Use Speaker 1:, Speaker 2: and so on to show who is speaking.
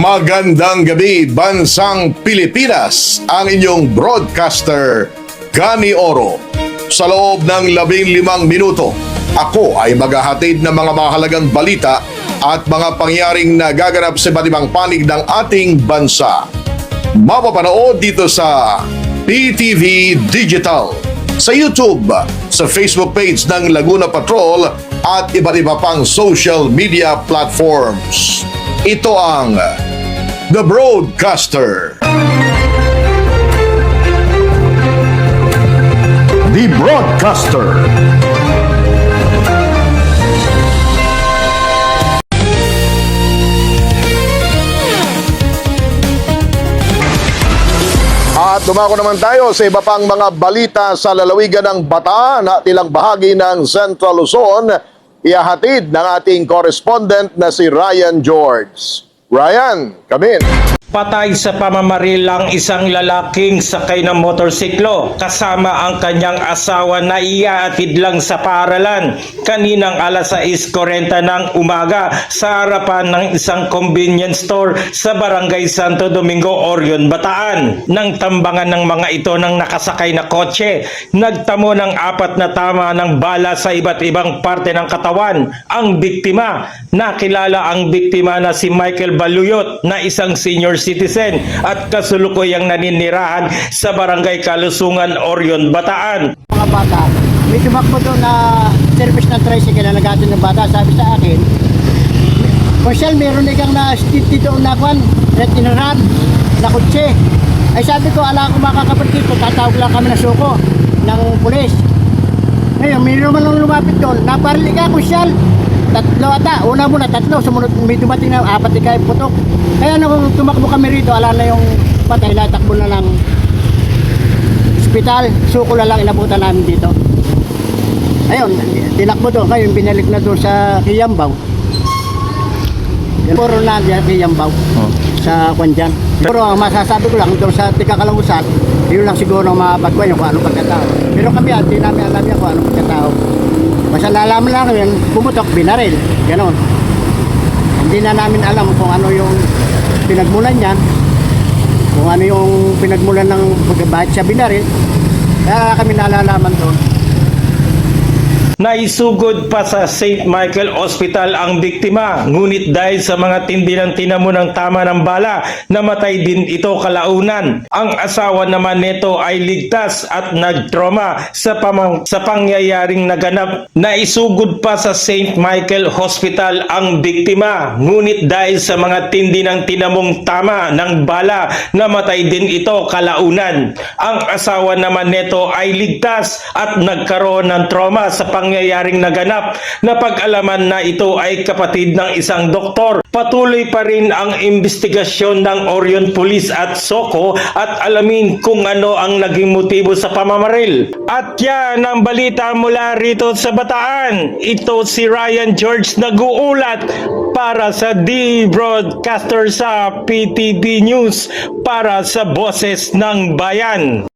Speaker 1: Magandang gabi, bansang Pilipinas, ang inyong broadcaster, Gani Oro. Sa loob ng 15 minuto, ako ay maghahatid ng mga mahalagang balita at mga pangyaring nagaganap sa iba't ibang panig ng ating bansa. Mapapanood dito sa PTV Digital, sa YouTube, sa Facebook page ng Laguna Patrol at iba't iba pang social media platforms. Ito ang The Broadcaster. The Broadcaster. At dumako naman tayo sa iba pang mga balita sa lalawigan ng Bataan at ilang bahagi ng Central Luzon. Ihahatid ng ating correspondent na si Ryan George. Ryan, come in.
Speaker 2: Patay sa pamamaril ang isang lalaking sakay ng motorsiklo kasama ang kanyang asawa na iyaatid lang sa paaralan kaninang alas 6:40 ng umaga sa harapan ng isang convenience store sa Barangay Santo Domingo, Orion, Bataan. Nang tambangan ng mga ito ng nakasakay na kotse, nagtamo ng 4 na tama ng bala sa iba't ibang parte ng katawan ang biktima. Nakilala ang biktima na si Michael Baluyot na isang senior citizen at kasulukuyang naninirahan sa Barangay Kalusungan, Orion, Bataan.
Speaker 3: Mga bata, may tumakbo doon na service ng tricycle na nag-atin ng bata. Sabi sa akin, Marshall, meron ikang na-stip dito na kwan, retinaran, na kutse. Ay sabi ko, ala ko makakapatid ko, tatawag lang kami na suko ng pulis. Ngayon, may naman nung lumapit doon, naparili ka, Marshall. 3 ata, una muna 3, sumunod may dumating na 4 ikay putok. Kaya nung tumakbo kami rito, ala na yung patay, natakbo na ng ospital, suko na lang inabutan namin dito. Ayun, tinakbo doon, ngayon binalik na doon sa Kiyambaw. Puro na dyan Kiyambaw, sa Kwanjan. Pero ang masasabi ko lang doon sa Tikakalangusan, yun lang siguro ang mapagkuhan yung kung anong pagkatao. Pero kami, hindi namin alam yan kung anong pagkatao. Basta nalaman lang yun, pumutok, binaril, gano'n. Hindi na namin alam kung ano yung pinagmulan niya, kung ano yung pinagmulan ng bakit siya binaril. Kaya kami nalalaman doon.
Speaker 2: Naisugod pa sa St. Michael Hospital ang biktima, ngunit dahil sa mga tindi ng tinamo ng tama ng bala, namatay din ito kalaunan. Ang asawa naman nito ay ligtas at nagtrauma sa pangyayaring naganap. Naisugod pa sa St. Michael Hospital ang biktima, ngunit dahil sa mga tindi ng tinamong tama ng bala, namatay din ito kalaunan. Ang asawa naman nito ay ligtas at nagkaroon ng trauma sa pangyayaring naganap na pag-alaman na ito ay kapatid ng isang doktor. Patuloy pa rin ang investigasyon ng Orion Police at SOCO at alamin kung ano ang naging motibo sa pamamaril. At yan ang balita mula rito sa Bataan. Ito si Ryan George nag-uulat para sa The Broadcaster sa PTV News para sa Boses ng Bayan.